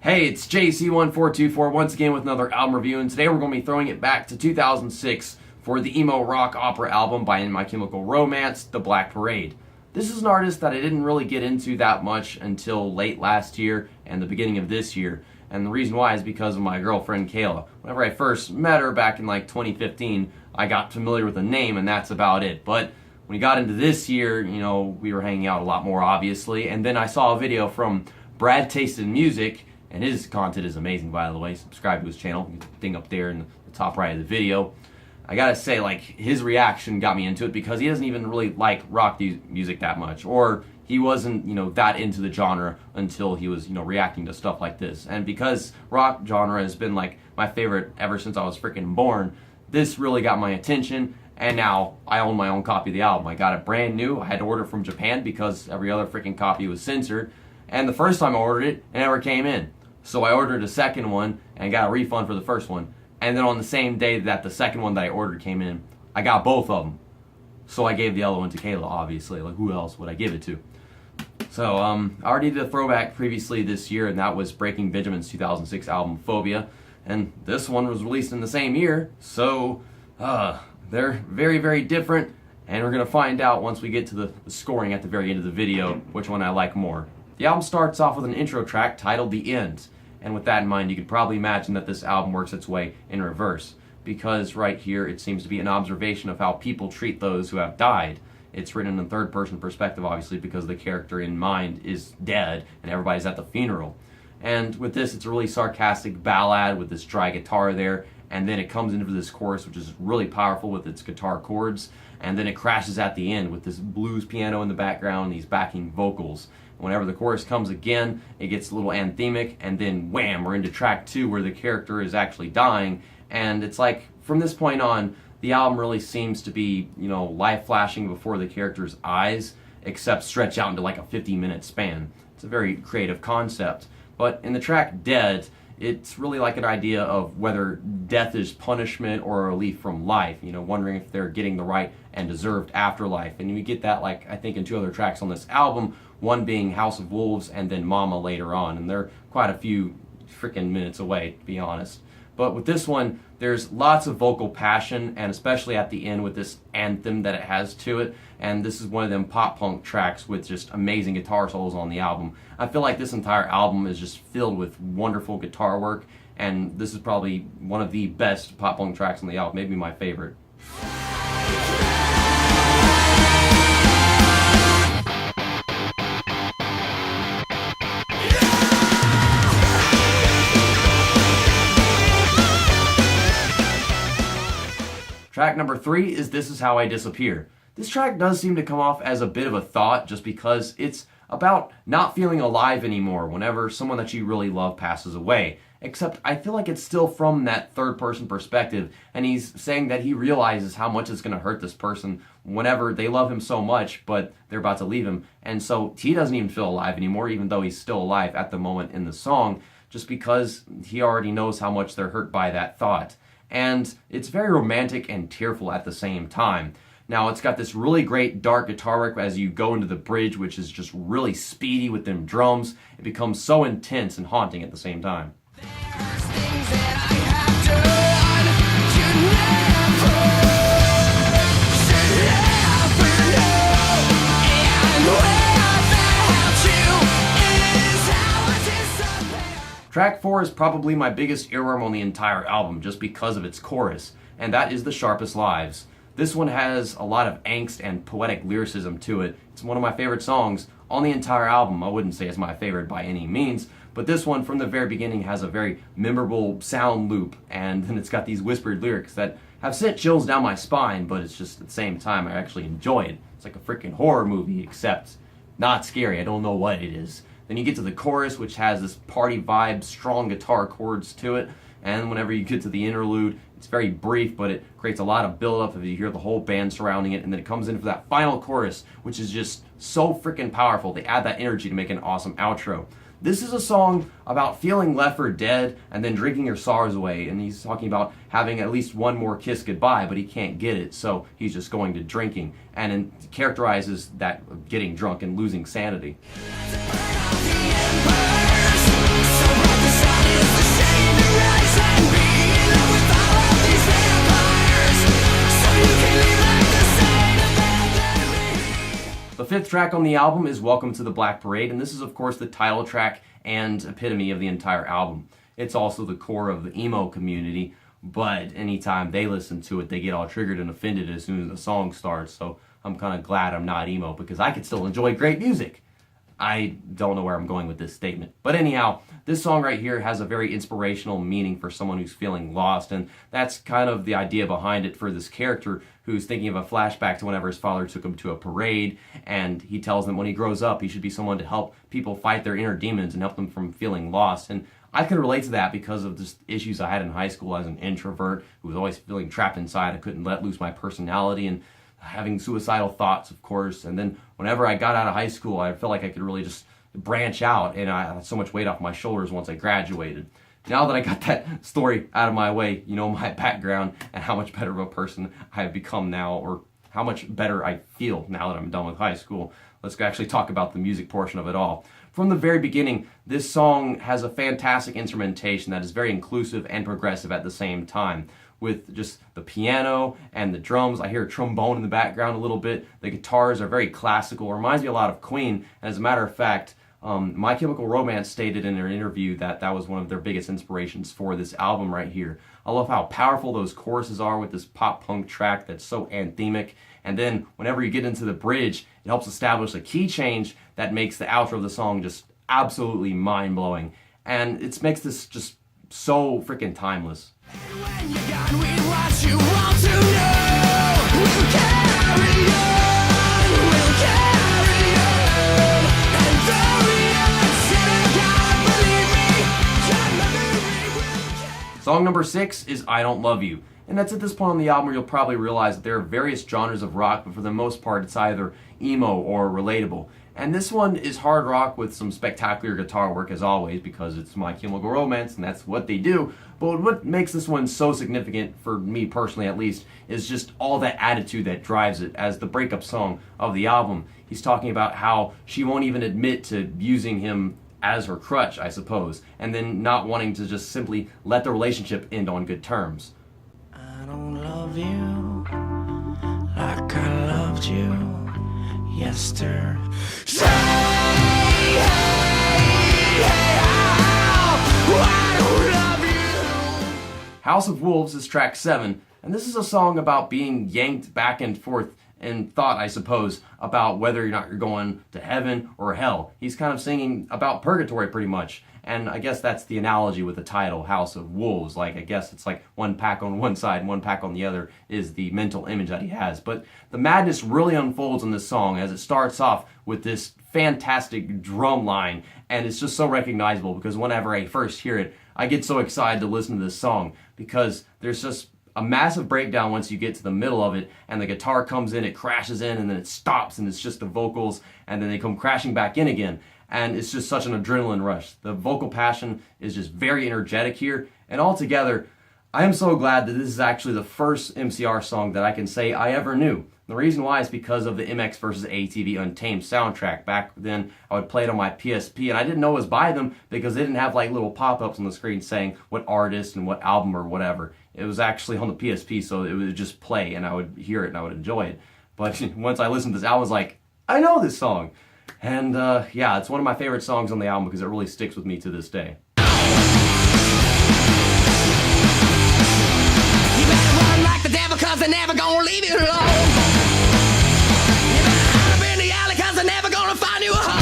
Hey, it's JC1424 once again with another album review, and today we're going to be throwing it back to 2006 for the emo rock opera album by My Chemical Romance, The Black Parade. This is an artist that I didn't really get into that much until late last year and the beginning of this year, and the reason why is because of my girlfriend Kayla. Whenever I first met her back in 2015, I got familiar with the name and that's about it, but when we got into this year, we were hanging out a lot more obviously, and then I saw a video from Brad Tasted Music, and his content is amazing, by the way. Subscribe to his channel, thing up there in the top right of the video. I gotta say, his reaction got me into it because he doesn't even really like rock music that much, or he wasn't, that into the genre until he was, reacting to stuff like this. And because rock genre has been my favorite ever since I was freaking born, this really got my attention. And now I own my own copy of the album. I got it brand new. I had to order it from Japan because every other freaking copy was censored. And the first time I ordered it, it never came in. So I ordered a second one and got a refund for the first one. And then on the same day that the second one that I ordered came in, I got both of them. So I gave the other one to Kayla, obviously. Who else would I give it to? So I already did a throwback previously this year, and that was Breaking Benjamin's 2006 album, Phobia. And this one was released in the same year, so they're very, very different. And we're going to find out once we get to the scoring at the very end of the video, which one I like more. The album starts off with an intro track titled The End, and with that in mind you could probably imagine that this album works its way in reverse, because right here it seems to be an observation of how people treat those who have died. It's written in third person perspective obviously because the character in mind is dead and everybody's at the funeral. And with this it's a really sarcastic ballad with this dry guitar there, and then it comes into this chorus which is really powerful with its guitar chords, and then it crashes at the end with this blues piano in the background and these backing vocals. Whenever the chorus comes again, it gets a little anthemic, and then wham, we're into track 2 where the character is actually dying, and it's from this point on, the album really seems to be, life flashing before the character's eyes, except stretch out into a 50-minute span. It's a very creative concept. But in the track Dead, it's really an idea of whether death is punishment or a relief from life, wondering if they're getting the right and deserved afterlife. And you get that, I think, in 2 other tracks on this album, one being House of Wolves and then Mama later on, and they're quite a few freaking minutes away, to be honest. But with this one, there's lots of vocal passion, and especially at the end with this anthem that it has to it, and this is one of them pop-punk tracks with just amazing guitar solos on the album. I feel like this entire album is just filled with wonderful guitar work, and this is probably one of the best pop-punk tracks on the album, maybe my favorite. Track number 3 is This Is How I Disappear. This track does seem to come off as a bit of a thought just because it's about not feeling alive anymore whenever someone that you really love passes away. Except I feel like it's still from that third person perspective, and he's saying that he realizes how much it's going to hurt this person whenever they love him so much but they're about to leave him, and so he doesn't even feel alive anymore even though he's still alive at the moment in the song, just because he already knows how much they're hurt by that thought. And it's very romantic and tearful at the same time. Now it's got this really great dark guitar work as you go into the bridge, which is just really speedy with them drums. It becomes so intense and haunting at the same time. Track 4 is probably my biggest earworm on the entire album just because of its chorus, and that is the Sharpest Lives. This one has a lot of angst and poetic lyricism to it. It's one of my favorite songs on the entire album. I wouldn't say it's my favorite by any means, but this one from the very beginning has a very memorable sound loop, and then it's got these whispered lyrics that have sent chills down my spine, but it's just at the same time I actually enjoy it. It's like a freaking horror movie, except not scary. I don't know what it is. Then you get to the chorus, which has this party vibe, strong guitar chords to it, and whenever you get to the interlude, it's very brief, but it creates a lot of build-up if you hear the whole band surrounding it, and then it comes in for that final chorus, which is just so freaking powerful. They add that energy to make an awesome outro. This is a song about feeling left for dead and then drinking your sorrows away. And he's talking about having at least one more kiss goodbye, but he can't get it, so he's just going to drinking. And it characterizes that getting drunk and losing sanity. fifth track on the album is Welcome to the Black Parade, and this is of course the title track and epitome of the entire album. It's also the core of the emo community, but anytime they listen to it, they get all triggered and offended as soon as the song starts, so I'm kind of glad I'm not emo because I can still enjoy great music. I don't know where I'm going with this statement. But anyhow, this song right here has a very inspirational meaning for someone who's feeling lost, and that's kind of the idea behind it for this character who's thinking of a flashback to whenever his father took him to a parade, and he tells them when he grows up, he should be someone to help people fight their inner demons and help them from feeling lost. And I can relate to that because of the issues I had in high school as an introvert who was always feeling trapped inside. I couldn't let loose my personality and having suicidal thoughts, of course. And then whenever I got out of high school, I felt like I could really just branch out, and I had so much weight off my shoulders once I graduated. Now that I got that story out of my way, you know my background and how much better of a person I have become now, or how much better I feel now that I'm done with high school. Let's actually talk about the music portion of it all. From the very beginning, this song has a fantastic instrumentation that is very inclusive and progressive at the same time, with just the piano and the drums. I hear a trombone in the background a little bit. The guitars are very classical. It reminds me a lot of Queen. And as a matter of fact, My Chemical Romance stated in their interview that that was one of their biggest inspirations for this album right here. I love how powerful those choruses are with this pop-punk track that's so anthemic. And then whenever you get into the bridge, it helps establish a key change that makes the outro of the song just absolutely mind-blowing. And it makes this just so freaking timeless. When you're gone with what you want to know, we'll carry on, and though we are said, God believe me, Song number 6 is I Don't Love You, and that's at this point on the album where you'll probably realize that there are various genres of rock, but for the most part it's either emo or relatable. And this one is hard rock with some spectacular guitar work as always, because it's My Chemical Romance and that's what they do. But what makes this one so significant, for me personally at least, is just all that attitude that drives it. As the breakup song of the album, he's talking about how she won't even admit to using him as her crutch, I suppose, and then not wanting to just simply let the relationship end on good terms. I don't love you like I loved you yesterday. House of Wolves is track 7, and this is a song about being yanked back and forth in thought, I suppose, about whether or not you're going to heaven or hell. He's kind of singing about purgatory pretty much, and I guess that's the analogy with the title, House of Wolves. Like, I guess it's like one pack on one side and one pack on the other is the mental image that he has. But the madness really unfolds in this song as it starts off with this fantastic drum line, and it's just so recognizable because whenever I first hear it, I get so excited to listen to this song because there's just a massive breakdown once you get to the middle of it, and the guitar comes in, it crashes in, and then it stops, and it's just the vocals, and then they come crashing back in again, and it's just such an adrenaline rush. The vocal passion is just very energetic here, and altogether, I am so glad that this is actually the first MCR song that I can say I ever knew. The reason why is because of the MX vs. ATV Untamed soundtrack. Back then, I would play it on my PSP, and I didn't know it was by them because they didn't have like little pop-ups on the screen saying what artist and what album or whatever. It was actually on the PSP, so it would just play, and I would hear it, and I would enjoy it. But once I listened to this album, I was like, I know this song. And yeah, it's one of my favorite songs on the album because it really sticks with me to this day. You better run like the devil, cause they're never gonna leave you alone. You better hide up in the alley, cause they're never gonna find you a home.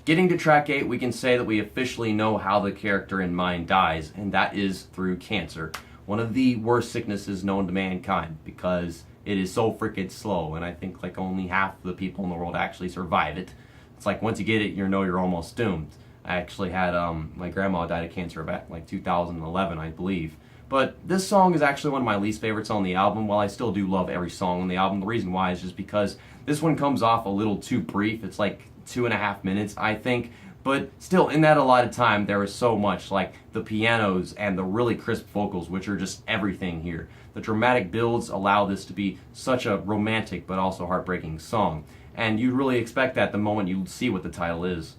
Getting to track 8, we can say that we officially know how the character in mind dies, and that is through cancer. One of the worst sicknesses known to mankind, because it is so freaking slow, and I think like only half of the people in the world actually survive it. It's like once you get it, you know you're almost doomed. I actually had, my grandma died of cancer back in like 2011, I believe. But this song is actually one of my least favorites on the album. While I still do love every song on the album, the reason why is just because this one comes off a little too brief. It's like 2.5 minutes, I think. But still, in that allotted time, there is so much, like the pianos and the really crisp vocals, which are just everything here. The dramatic builds allow this to be such a romantic but also heartbreaking song. And you really expect that the moment you see what the title is.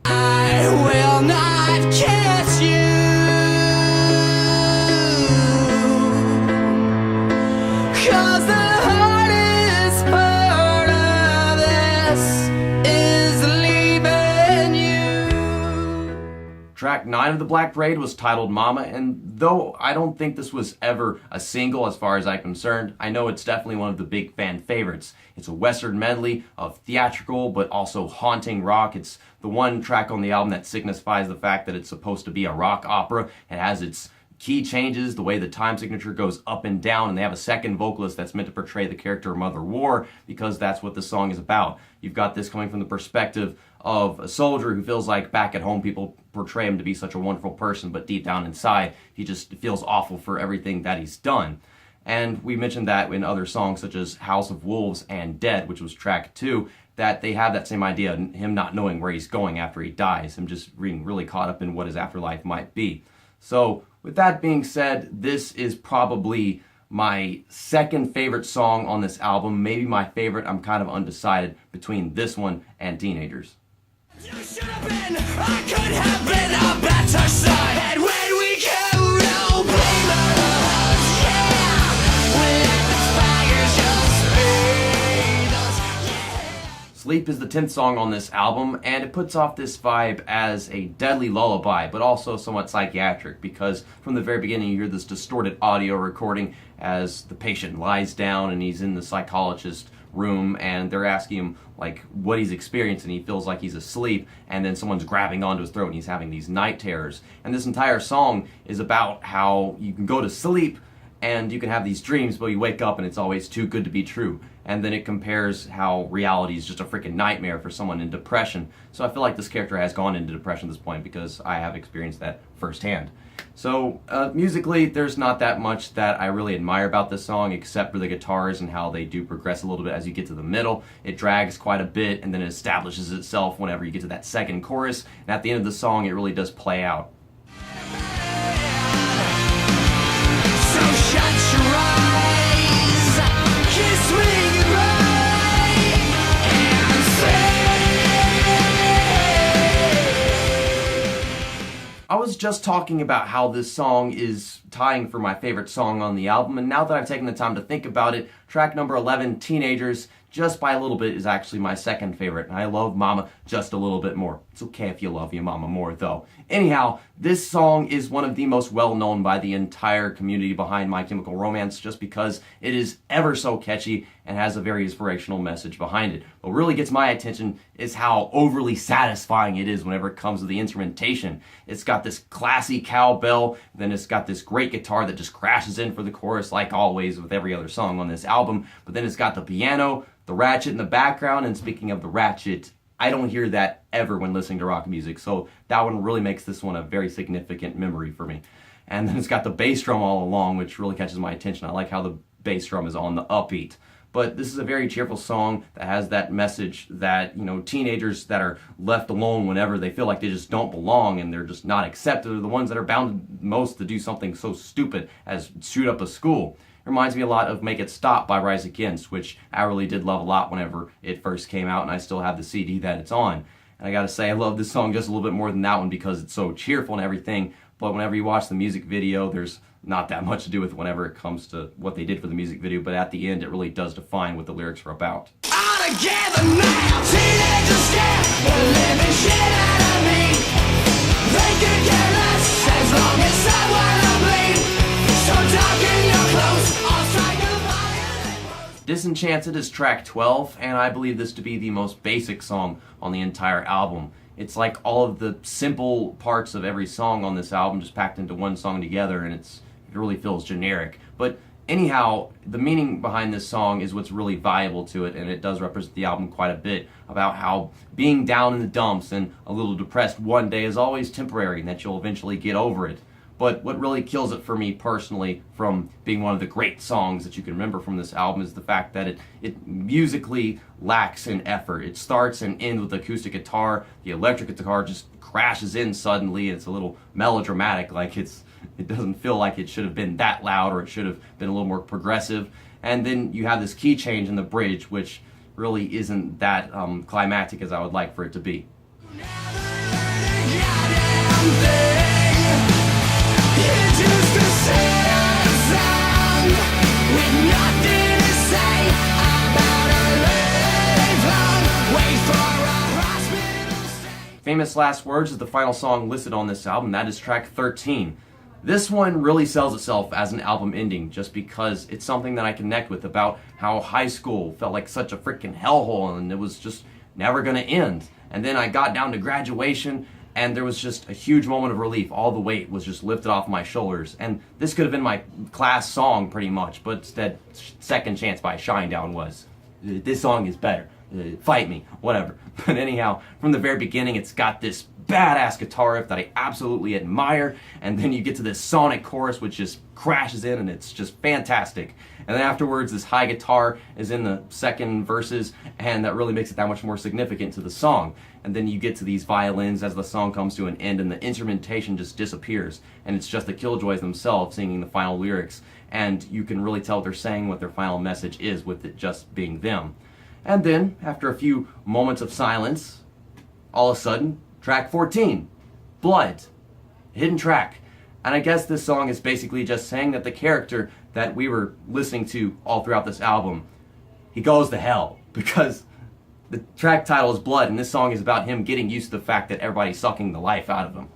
I will not kiss you, 'cause the heart is burning. Track 9 of the Black Parade was titled Mama, and though I don't think this was ever a single as far as I'm concerned, I know it's definitely one of the big fan favorites. It's a western medley of theatrical but also haunting rock. It's the one track on the album that signifies the fact that it's supposed to be a rock opera. It has its key changes, the way the time signature goes up and down, and they have a second vocalist that's meant to portray the character of Mother War because that's what the song is about. You've got this coming from the perspective of a soldier who feels like back at home people portray him to be such a wonderful person, but deep down inside he just feels awful for everything that he's done. And we mentioned that in other songs such as House of Wolves and Dead, which was track 2, that they have that same idea, him not knowing where he's going after he dies, him just being really caught up in what his afterlife might be. So with that being said, this is probably my second favorite song on this album, maybe my favorite. I'm kind of undecided between this one and Teenagers. You should have been, I could have been a better son. And when we go, no blame us, yeah. We let the fires just feed us, yeah. Sleep is the 10th song on this album, and it puts off this vibe as a deadly lullaby, but also somewhat psychiatric, because from the very beginning you hear this distorted audio recording as the patient lies down and he's in the psychologist's room and they're asking him like what he's experiencing. He feels like he's asleep, and then someone's grabbing onto his throat and he's having these night terrors. And this entire song is about how you can go to sleep and you can have these dreams, but you wake up and it's always too good to be true. And then it compares how reality is just a freaking nightmare for someone in depression. So I feel like this character has gone into depression at this point because I have experienced that firsthand. So musically, there's not that much that I really admire about this song except for the guitars and how they do progress a little bit as you get to the middle. It drags quite a bit and then it establishes itself whenever you get to that second chorus. And at the end of the song, it really does play out. So shut your eyes, kiss me goodbye, and say. I was just talking about how this song is tying for my favorite song on the album, and now that I've taken the time to think about it, track number 11, Teenagers, just by a little bit is actually my second favorite, and I love Mama just a little bit more. It's okay if you love your mama more, though. Anyhow, this song is one of the most well-known by the entire community behind My Chemical Romance just because it is ever so catchy and has a very inspirational message behind it. What really gets my attention is how overly satisfying it is whenever it comes to the instrumentation. It's got this classy cowbell, then it's got this great guitar that just crashes in for the chorus like always with every other song on this album, but then it's got the piano, the ratchet in the background, and speaking of the ratchet, I don't hear that ever when listening to rock music, so that one really makes this one a very significant memory for me. And then it's got the bass drum all along, which really catches my attention. I like how the bass drum is on the upbeat. But this is a very cheerful song that has that message that, you know, teenagers that are left alone whenever they feel like they just don't belong and they're just not accepted are the ones that are bound most to do something so stupid as shoot up a school. It reminds me a lot of Make It Stop by Rise Against, which I really did love a lot whenever it first came out, and I still have the CD that it's on. And I gotta say, I love this song just a little bit more than that one because it's so cheerful and everything, but whenever you watch the music video, there's not that much to do with whenever it comes to what they did for the music video, but at the end, it really does define what the lyrics are about. All together now, teenagers scared, the living shit out of me. They could care less as long as I wanna bleed. So darken your clothes, I'll strike a violent. Disenchanted is track 12, and I believe this to be the most basic song on the entire album. It's like all of the simple parts of every song on this album just packed into one song together, and it really feels generic. But anyhow, the meaning behind this song is what's really valuable to it, and it does represent the album quite a bit about how being down in the dumps and a little depressed one day is always temporary and that you'll eventually get over it. But what really kills it for me personally from being one of the great songs that you can remember from this album is the fact that it musically lacks in effort. It starts and ends with acoustic guitar. The electric guitar just crashes in suddenly. It's a little melodramatic, like it doesn't feel like it should have been that loud or it should have been a little more progressive. And then you have this key change in the bridge, which really isn't that climactic as I would like for it to be. Famous Last Words is the final song listed on this album. That is track 13. This one really sells itself as an album ending just because it's something that I connect with about how high school felt like such a freaking hellhole and it was just never going to end. And then I got down to graduation and there was just a huge moment of relief. All the weight was just lifted off my shoulders. And this could have been my class song pretty much, but instead Second Chance by Shinedown was. This song is better. Fight me, whatever. But anyhow, from the very beginning, it's got this badass guitar riff that I absolutely admire, and then you get to this sonic chorus which just crashes in and it's just fantastic. And then afterwards, this high guitar is in the second verses, and that really makes it that much more significant to the song. And then you get to these violins as the song comes to an end and the instrumentation just disappears, and it's just the Killjoys themselves singing the final lyrics, and you can really tell they're saying what their final message is with it just being them. And then, after a few moments of silence, all of a sudden, track 14, Blood, hidden track. And I guess this song is basically just saying that the character that we were listening to all throughout this album, he goes to hell, because the track title is Blood, and this song is about him getting used to the fact that everybody's sucking the life out of him.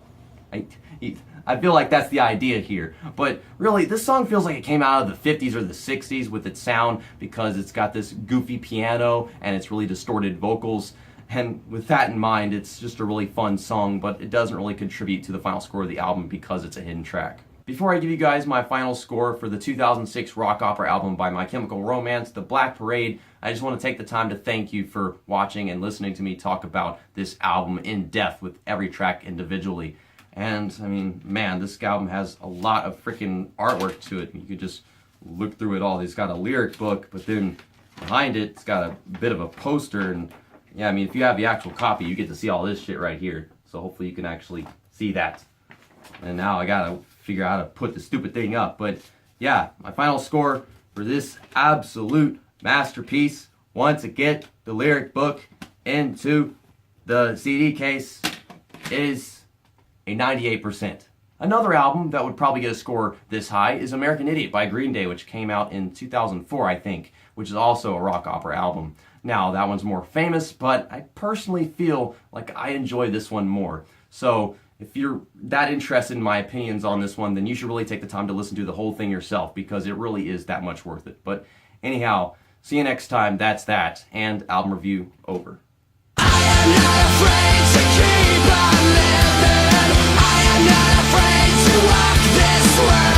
I feel like that's the idea here. But really, this song feels like it came out of the 50s or the 60s with its sound, because it's got this goofy piano and it's really distorted vocals. And with that in mind, it's just a really fun song, but it doesn't really contribute to the final score of the album because it's a hidden track. Before I give you guys my final score for the 2006 rock opera album by My Chemical Romance, The Black Parade, I just want to take the time to thank you for watching and listening to me talk about this album in depth with every track individually. And, I mean, man, this album has a lot of freaking artwork to it. You could just look through it all. It's got a lyric book, but then behind it, it's got a bit of a poster. And, yeah, I mean, if you have the actual copy, you get to see all this shit right here. So hopefully you can actually see that. And now I gotta figure out how to put the stupid thing up. But, yeah, my final score for this absolute masterpiece, once I get the lyric book into the CD case, is a 98%. Another album that would probably get a score this high is American Idiot by Green Day, which came out in 2004, I think, which is also a rock opera album. Now, that one's more famous, but I personally feel like I enjoy this one more. So, if you're that interested in my opinions on this one, then you should really take the time to listen to the whole thing yourself, because it really is that much worth it. But anyhow, see you next time. That's that. And album review over. I am not afraid to keep on living. I am not afraid to walk this world.